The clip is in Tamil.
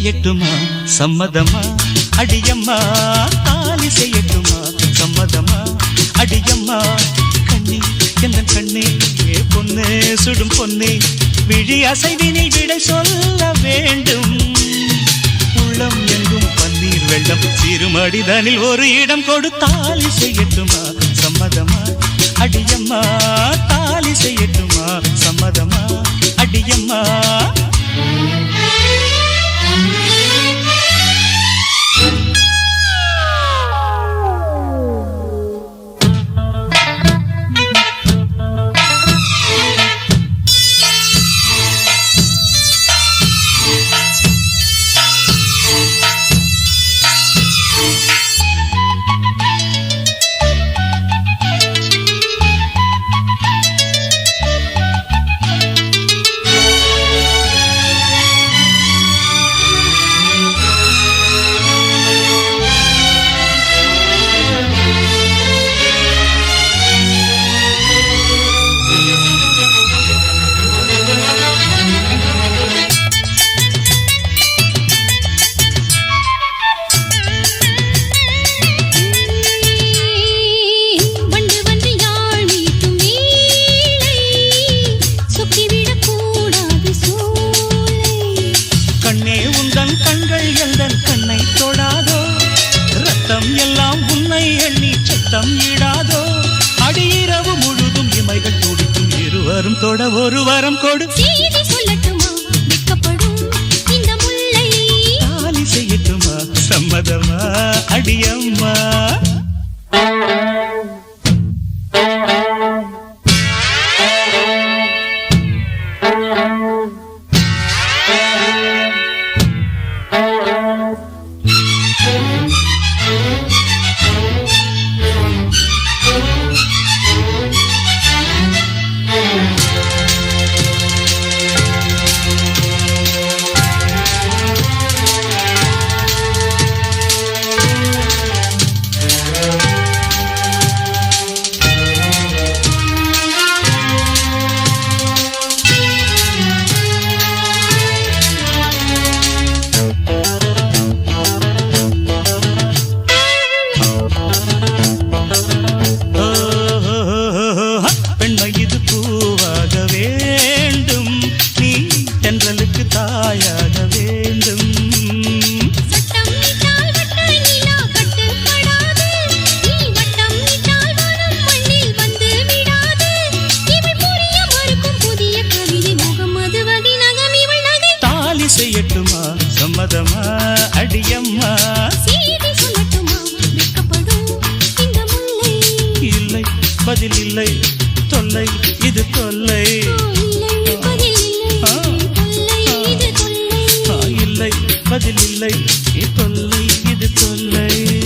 செய்யட்டுமா சம்மதமா அடியம்மா தாலி செய்யட்டுமா சம்மதமா அடியம்மா கண்ணே எந்த கண்ணே பொன்னே சுடும் பொன்னே விழி அசைவினில் விடை சொல்ல வேண்டும் உள்ளம் எங்கும் பன்னீர் வெள்ளம் சிறுமடிதனில் ஒரு இடம் கொடு தாலி செய்யட்டுமா சம்மதமா அடியம்மா தாலி செய்யட்டுமா சம்மதமா அடியம்மா தொட ஒரு வரம் கொடு செய்தி சொல்லட்டுமா வெட்கப்படும் இந்த முல்லை தாலி செய்யட்டுமா சம்மதமா அடியம்மா செய்யட்டுமா சம்மதமா அடியம்மா செய்தி சொல்லட்டுமா வெட்கப்படும் இந்த முல்லை இல்லை பதில் இல்லை தொல்லை இது தொல்லை இல்லை பதில் இல்லை தொல்லை இது தொல்லை இல்லை பதில் இல்லை தொல்லை இது தொல்லை